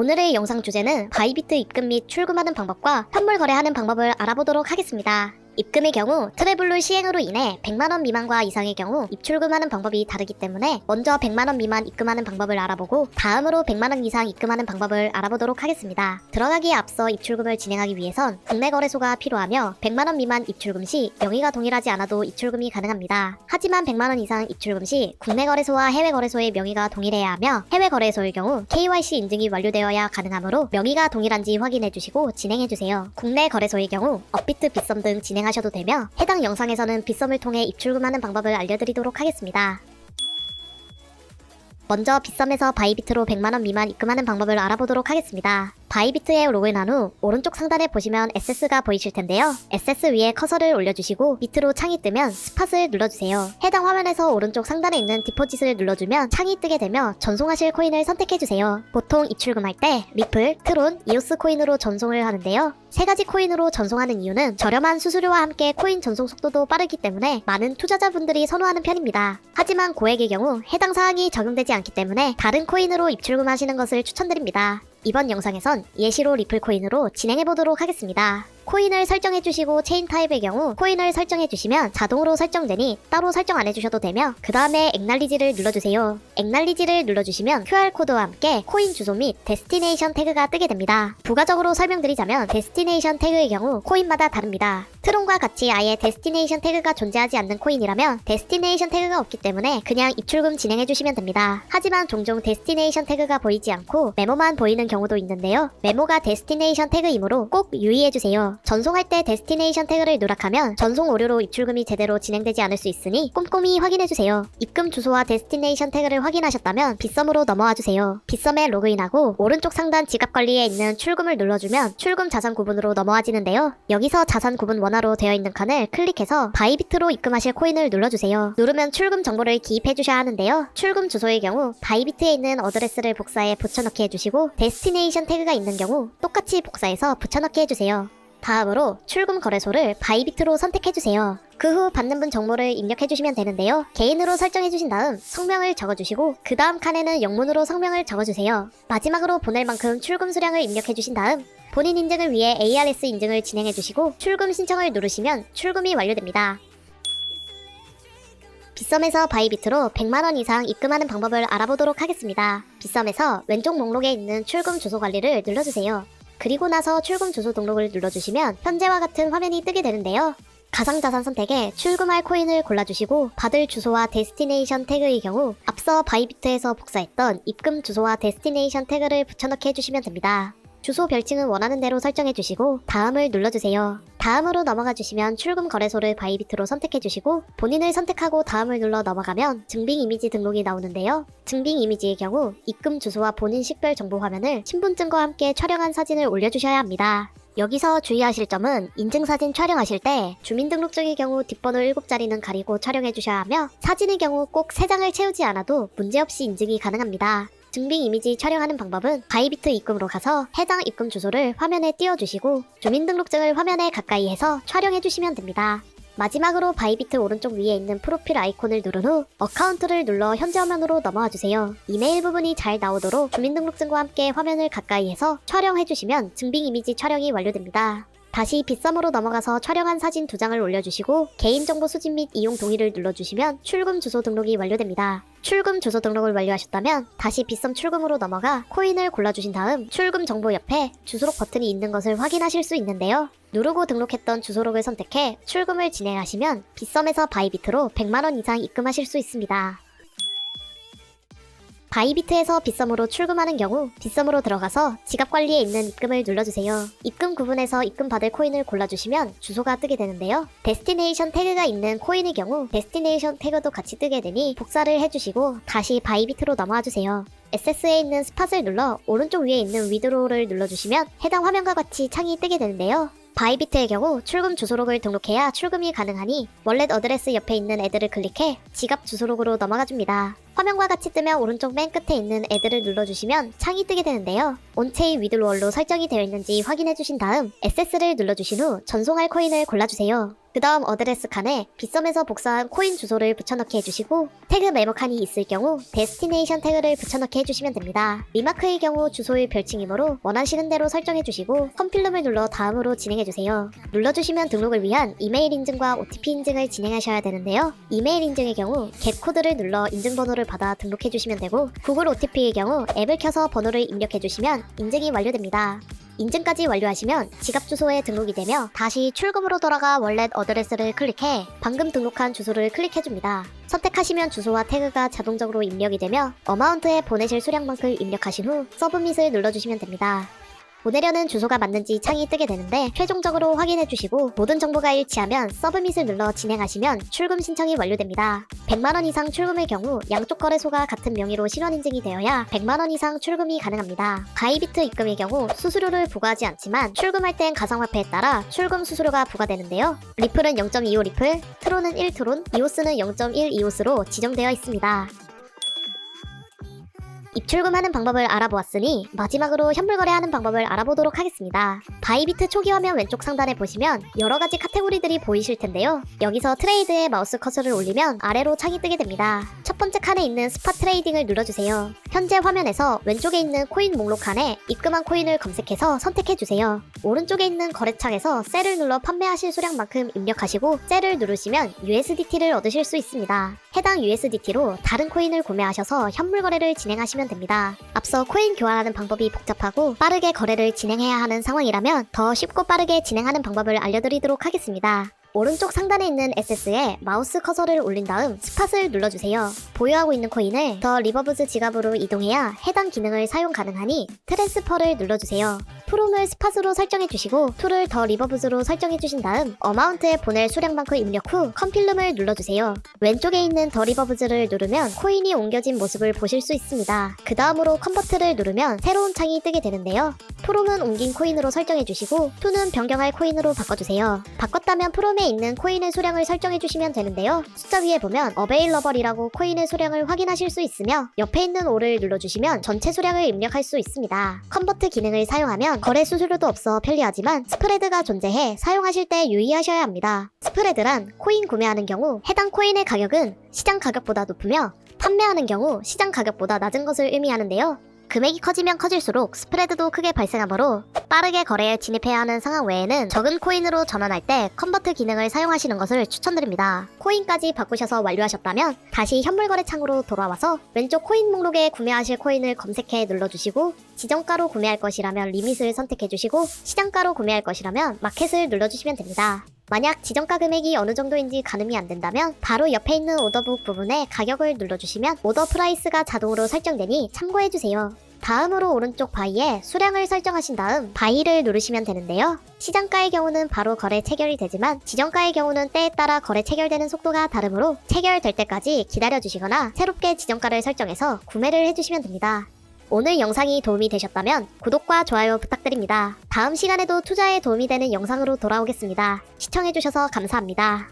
오늘의 영상 주제는 바이비트 입금 및 출금하는 방법과 현물 거래하는 방법을 알아보도록 하겠습니다. 입금의 경우 트래블룰 시행으로 인해 100만원 미만과 이상의 경우 입출금하는 방법이 다르기 때문에 먼저 100만원 미만 입금하는 방법을 알아보고 다음으로 100만원 이상 입금하는 방법을 알아보도록 하겠습니다. 들어가기에 앞서 입출금을 진행하기 위해선 국내 거래소가 필요하며 100만원 미만 입출금 시 명의가 동일하지 않아도 입출금이 가능합니다. 하지만 100만원 이상 입출금 시 국내 거래소와 해외 거래소의 명의가 동일해야 하며 해외 거래소의 경우 KYC 인증이 완료되어야 가능하므로 명의가 동일한지 확인해주시고 진행해주세요. 국내 거래소의 경우 업비트, 빗썸 등 진행하셔도 되며 해당 영상에서는 빗썸을 통해 입출금하는 방법을 알려드리도록 하겠습니다. 먼저 빗썸에서 바이비트로 100만원 미만 입금하는 방법을 알아보도록 하겠습니다. 바이비트에 로그인한 후 오른쪽 상단에 보시면 SS가 보이실 텐데요. SS 위에 커서를 올려주시고 밑으로 창이 뜨면 스팟을 눌러주세요. 해당 화면에서 오른쪽 상단에 있는 디포짓을 눌러주면 창이 뜨게 되며 전송하실 코인을 선택해주세요. 보통 입출금할 때 리플, 트론, 이오스 코인으로 전송을 하는데요. 세 가지 코인으로 전송하는 이유는 저렴한 수수료와 함께 코인 전송 속도도 빠르기 때문에 많은 투자자분들이 선호하는 편입니다. 하지만 고액의 경우 해당 사항이 적용되지 않기 때문에 다른 코인으로 입출금하시는 것을 추천드립니다. 이번 영상에선 예시로 리플 코인으로 진행해보도록 하겠습니다. 코인을 설정해주시고 체인 타입의 경우 코인을 설정해주시면 자동으로 설정되니 따로 설정 안 해주셔도 되며 그 다음에 액날리지를 눌러주세요. 액날리지를 눌러주시면 QR코드와 함께 코인 주소 및 데스티네이션 태그가 뜨게 됩니다. 부가적으로 설명드리자면 데스티네이션 태그의 경우 코인마다 다릅니다. 트론과 같이 아예 데스티네이션 태그가 존재하지 않는 코인이라면 데스티네이션 태그가 없기 때문에 그냥 입출금 진행해주시면 됩니다. 하지만 종종 데스티네이션 태그가 보이지 않고 메모만 보이는 경우도 있는데요. 메모가 데스티네이션 태그이므로 꼭 유의해주세요. 전송할 때 데스티네이션 태그를 누락하면 전송 오류로 입출금이 제대로 진행되지 않을 수 있으니 꼼꼼히 확인해주세요. 입금 주소와 데스티네이션 태그를 확인하셨다면 빗썸으로 넘어와주세요. 빗썸에 로그인하고 오른쪽 상단 지갑 관리에 있는 출금을 눌러주면 출금 자산 구분으로 넘어와지는데요. 여기서 자산 구분 원화로 되어 있는 칸을 클릭해서 바이비트로 입금하실 코인을 눌러주세요. 누르면 출금 정보를 기입해주셔야 하는데요. 출금 주소의 경우 바이비트에 있는 어드레스를 복사해 붙여넣기 해주시고 데스티네이션 태그가 있는 경우 똑같이 복사해서 붙여넣기 해주세요. 다음으로 출금 거래소를 바이비트로 선택해주세요. 그 후 받는 분 정보를 입력해주시면 되는데요. 개인으로 설정해주신 다음 성명을 적어주시고 그 다음 칸에는 영문으로 성명을 적어주세요. 마지막으로 보낼 만큼 출금 수량을 입력해주신 다음 본인 인증을 위해 ARS 인증을 진행해주시고 출금 신청을 누르시면 출금이 완료됩니다. 빗썸에서 바이비트로 100만원 이상 입금하는 방법을 알아보도록 하겠습니다. 빗썸에서 왼쪽 목록에 있는 출금 주소 관리를 눌러주세요. 그리고 나서 출금 주소 등록을 눌러주시면 현재와 같은 화면이 뜨게 되는데요. 가상자산 선택에 출금할 코인을 골라주시고 받을 주소와 데스티네이션 태그의 경우 앞서 바이비트에서 복사했던 입금 주소와 데스티네이션 태그를 붙여넣기 해주시면 됩니다. 주소 별칭은 원하는 대로 설정해주시고 다음을 눌러주세요. 다음으로 넘어가주시면 출금 거래소를 바이비트로 선택해주시고 본인을 선택하고 다음을 눌러 넘어가면 증빙 이미지 등록이 나오는데요. 증빙 이미지의 경우 입금 주소와 본인 식별 정보 화면을 신분증과 함께 촬영한 사진을 올려주셔야 합니다. 여기서 주의하실 점은 인증사진 촬영하실 때 주민등록증의 경우 뒷번호 7자리는 가리고 촬영해주셔야 하며 사진의 경우 꼭 3장을 채우지 않아도 문제없이 인증이 가능합니다. 증빙 이미지 촬영하는 방법은 바이비트 입금으로 가서 해당 입금 주소를 화면에 띄워주시고 주민등록증을 화면에 가까이 해서 촬영해주시면 됩니다. 마지막으로 바이비트 오른쪽 위에 있는 프로필 아이콘을 누른 후 어카운트를 눌러 현재 화면으로 넘어와주세요. 이메일 부분이 잘 나오도록 주민등록증과 함께 화면을 가까이 해서 촬영해주시면 증빙 이미지 촬영이 완료됩니다. 다시 빗썸으로 넘어가서 촬영한 사진 2장을 올려주시고 개인정보 수집 및 이용 동의를 눌러주시면 출금 주소 등록이 완료됩니다. 출금 주소 등록을 완료하셨다면 다시 빗썸 출금으로 넘어가 코인을 골라주신 다음 출금 정보 옆에 주소록 버튼이 있는 것을 확인하실 수 있는데요. 누르고 등록했던 주소록을 선택해 출금을 진행하시면 빗썸에서 바이비트로 100만원 이상 입금하실 수 있습니다. 바이비트에서 빗썸으로 출금하는 경우 빗썸으로 들어가서 지갑 관리에 있는 입금을 눌러주세요. 입금 구분에서 입금 받을 코인을 골라주시면 주소가 뜨게 되는데요. 데스티네이션 태그가 있는 코인의 경우 데스티네이션 태그도 같이 뜨게 되니 복사를 해주시고 다시 바이비트로 넘어와주세요. SS에 있는 스팟을 눌러 오른쪽 위에 있는 위드로우를 눌러주시면 해당 화면과 같이 창이 뜨게 되는데요. 바이비트의 경우 출금 주소록을 등록해야 출금이 가능하니 월렛 어드레스 옆에 있는 애드를 클릭해 지갑 주소록으로 넘어가줍니다. 화면과 같이 뜨면 오른쪽 맨 끝에 있는 애드를 눌러주시면 창이 뜨게 되는데요. 온체인 위드로얼로 설정이 되어 있는지 확인해주신 다음 SS를 눌러주신 후 전송할 코인을 골라주세요. 그 다음 어드레스 칸에 빗썸에서 복사한 코인 주소를 붙여넣기 해주시고 태그 메모 칸이 있을 경우 데스티네이션 태그를 붙여넣기 해주시면 됩니다. 리마크의 경우 주소의 별칭이므로 원하시는 대로 설정해주시고 컴필름을 눌러 다음으로 진행해주세요. 눌러주시면 등록을 위한 이메일 인증과 OTP 인증을 진행하셔야 되는데요. 이메일 인증의 경우 겟 코드를 눌러 인증번호를 받아 등록해주시면 되고 구글 OTP의 경우 앱을 켜서 번호를 입력해주시면 인증이 완료됩니다. 인증까지 완료하시면 지갑 주소에 등록이 되며 다시 출금으로 돌아가 월렛 어드레스를 클릭해 방금 등록한 주소를 클릭해줍니다. 선택하시면 주소와 태그가 자동적으로 입력이 되며 어마운트에 보내실 수량만큼 입력하신 후 서브밋을 눌러주시면 됩니다. 보내려는 주소가 맞는지 창이 뜨게 되는데 최종적으로 확인해주시고 모든 정보가 일치하면 서브밋을 눌러 진행하시면 출금 신청이 완료됩니다. 100만원 이상 출금의 경우 양쪽 거래소가 같은 명의로 실원인증이 되어야 100만원 이상 출금이 가능합니다. 바이비트 입금의 경우 수수료를 부과하지 않지만 출금할 땐 가상화폐에 따라 출금 수수료가 부과되는데요. 리플은 0.25 리플, 트론은 1 트론, 이오스는 0.1 이오스로 지정되어 있습니다. 입출금하는 방법을 알아보았으니 마지막으로 현물 거래하는 방법을 알아보도록 하겠습니다. 바이비트 초기 화면 왼쪽 상단에 보시면 여러가지 카테고리들이 보이실 텐데요. 여기서 트레이드에 마우스 커서를 올리면 아래로 창이 뜨게 됩니다. 첫 번째 칸에 있는 스팟 트레이딩을 눌러주세요. 현재 화면에서 왼쪽에 있는 코인 목록 칸에 입금한 코인을 검색해서 선택해주세요. 오른쪽에 있는 거래창에서 셀을 눌러 판매하실 수량만큼 입력하시고 셀을 누르시면 USDT를 얻으실 수 있습니다. 해당 USDT로 다른 코인을 구매하셔서 현물 거래를 진행하시면 됩니다. 앞서 코인 교환하는 방법이 복잡하고 빠르게 거래를 진행해야 하는 상황이라면 더 쉽고 빠르게 진행하는 방법을 알려드리도록 하겠습니다. 오른쪽 상단에 있는 SS에 마우스 커서를 올린 다음 스팟을 눌러주세요. 보유하고 있는 코인을 더 리버브즈 지갑으로 이동해야 해당 기능을 사용 가능하니 트랜스퍼를 눌러주세요. 프롬을 스팟으로 설정해주시고 툴을 더 리버브즈로 설정해주신 다음 어마운트에 보낼 수량만큼 입력 후 컴필름을 눌러주세요. 왼쪽에 있는 더 리버브즈를 누르면 코인이 옮겨진 모습을 보실 수 있습니다. 그 다음으로 컨버트를 누르면 새로운 창이 뜨게 되는데요. 프롬은 옮긴 코인으로 설정해주시고 툴은 변경할 코인으로 바꿔주세요. 바꿨다면 프롬에 있는 코인의 수량을 설정해주시면 되는데요. 숫자 위에 보면 어베일러벌이라고 코인의 수량을 확인하실 수 있으며 옆에 있는 O를 눌러주시면 전체 수량을 입력할 수 있습니다. 컨버트 기능을 사용하면 거래 수수료도 없어 편리하지만 스프레드가 존재해 사용하실 때 유의하셔야 합니다. 스프레드란 코인 구매하는 경우 해당 코인의 가격은 시장 가격보다 높으며 판매하는 경우 시장 가격보다 낮은 것을 의미하는데요. 금액이 커지면 커질수록 스프레드도 크게 발생하므로 빠르게 거래에 진입해야 하는 상황 외에는 적은 코인으로 전환할 때 컨버트 기능을 사용하시는 것을 추천드립니다. 코인까지 바꾸셔서 완료하셨다면 다시 현물 거래 창으로 돌아와서 왼쪽 코인 목록에 구매하실 코인을 검색해 눌러주시고 지정가로 구매할 것이라면 리밋을 선택해주시고 시장가로 구매할 것이라면 마켓을 눌러주시면 됩니다. 만약 지정가 금액이 어느 정도인지 가늠이 안 된다면 바로 옆에 있는 오더북 부분에 가격을 눌러주시면 오더 프라이스가 자동으로 설정되니 참고해주세요. 다음으로 오른쪽 바이에 수량을 설정하신 다음 바이를 누르시면 되는데요. 시장가의 경우는 바로 거래 체결이 되지만 지정가의 경우는 때에 따라 거래 체결되는 속도가 다르므로 체결될 때까지 기다려주시거나 새롭게 지정가를 설정해서 구매를 해주시면 됩니다. 오늘 영상이 도움이 되셨다면 구독과 좋아요 부탁드립니다. 다음 시간에도 투자에 도움이 되는 영상으로 돌아오겠습니다. 시청해주셔서 감사합니다.